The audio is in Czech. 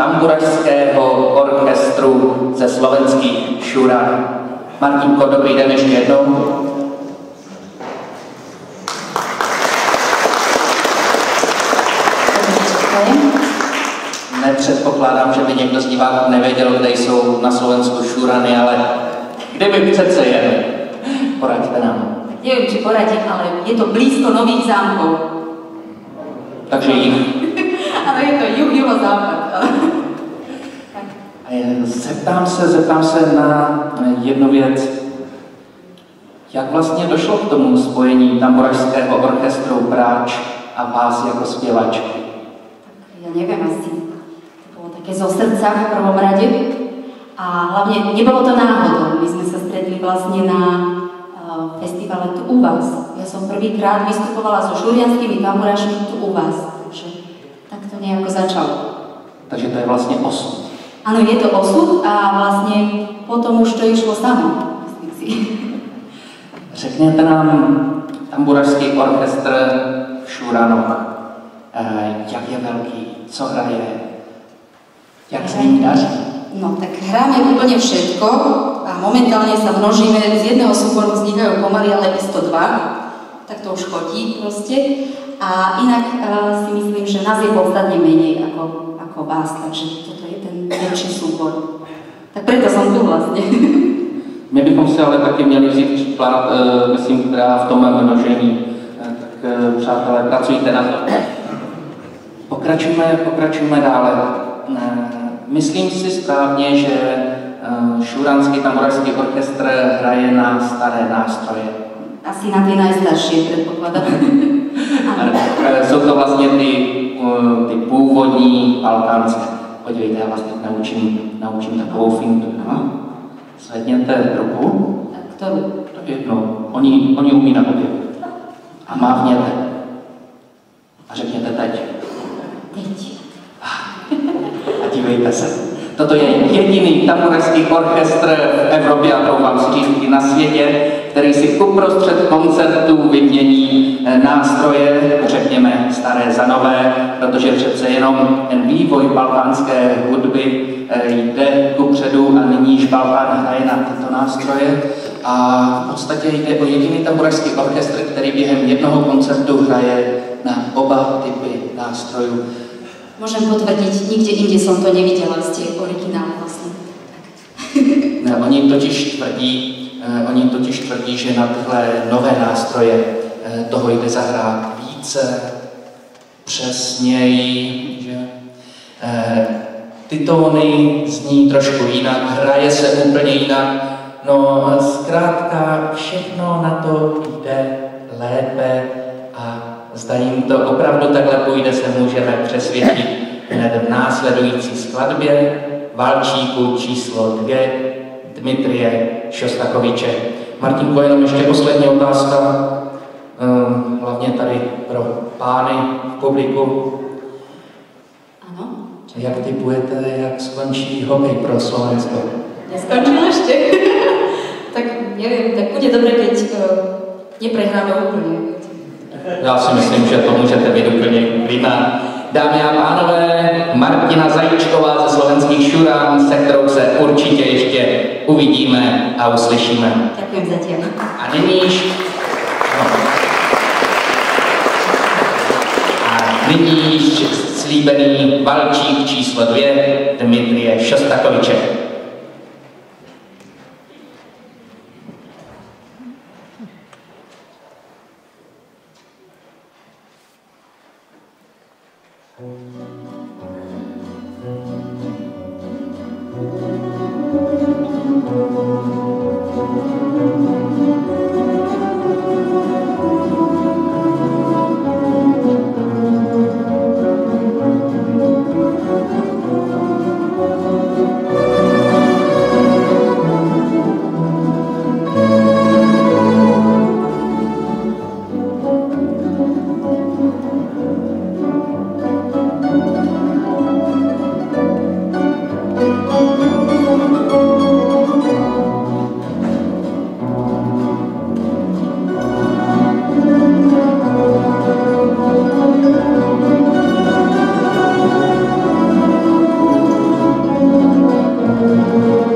tamburašského orchestru ze slovenských Šuran. Martinko, dobrý den ještě jednou. Nepředpokládám, že by někdo z diváků nevěděl, kde jsou na Slovensku Šurany, ale kdyby přece jen, poraďte nám. Neviem, či poradím, ale je to blízko Nových Zámkov. Takže jich. Ale je to juhozápad. Zeptám se na jednu věc. Jak vlastně došlo k tomu spojení tamburašského orchestru Bráč a vás jako zpěvačky? Ja neviem, asi to bolo také zo srdca v prvom rade. A hlavne nebolo to náhodou. My sme sa stretli vlastne na festivale tu u vás. Ja som prvýkrát vystupovala so šurianskými tamburašmi tu u vás. Takže tak to nejako začalo. Takže to je vlastně osud. Áno, je to osud a vlastne potom už to išlo samo, myslím si. Řekněte nám tamburašský orchestr v Šuranoch. Jak je velký, co hraje, jak se jim daří? No tak hráme úplne všetko a momentálne sa množíme, z jedného súboru vznikajú pomaly, ale isto dva, tak to už chodí proste. A inak si myslím, že nás je podstatne menej ako vás, takže toto je ten väčší súbor. Tak preto som tu vlastne. My bychom si ale taky měli vzít příklad, myslím, která v tom množení. Tak přátelé, pracujte na to. Pokračujeme dále. Myslím si správně, že šuranský tamburašský orchestr hraje na staré nástroje. Asi na ty najstaršie, predpokladám. Jsou to vlastně ty původní balkánské. Podívejte, já vás teď naučím takovou fintu. Zvedněte ruku. Tak to jednou. Oni umí na obě. A mávněte. A řekněte teď. Teď. A dívejte se. Toto je jediný tamburašský orchestr v Evropě, a troufám si říct i na světě, který si uprostřed koncertů vymění nástroje, řekněme staré za nové, protože přece jenom ten vývoj balkánské hudby jde kupředu a nyní již Balkán hraje na tyto nástroje. A v podstatě jde o jediný tamburašský orchestr, který během jednoho koncertu hraje na oba typy nástrojů. Môžem potvrdiť, nikde inde som to nevidela, ste originál vlastne. Oni totiž tvrdí, že na tyhle nové nástroje toho jde zahrát více, přesněji, že ty tóny zní trošku jinak, hraje se úplně jinak, no zkrátka všechno na to jde lépe a zda jim to opravdu takhle půjde, se můžeme přesvědčit hned v následující skladbě Valčíku číslo 2 Dmitrije Šostakoviče. Martinko, jenom ještě poslední otázka, hlavně tady pro pány v publiku. Ano. Jak typujete, jak skončí hokej pro Slovensko? Neskončil ešte? Tak neviem, tak bude dobre, keď neprehráme úplne. Já si myslím, že to můžete být úplně klidná. Dámy a pánové, Martina Zajíčková ze slovenských Šuran, se kterou se určitě ještě uvidíme a uslyšíme. Ďakujem zatiaľ. A nyní již slíbený Valčík číslo 2 Dmitrije Šostakoviče. Thank you.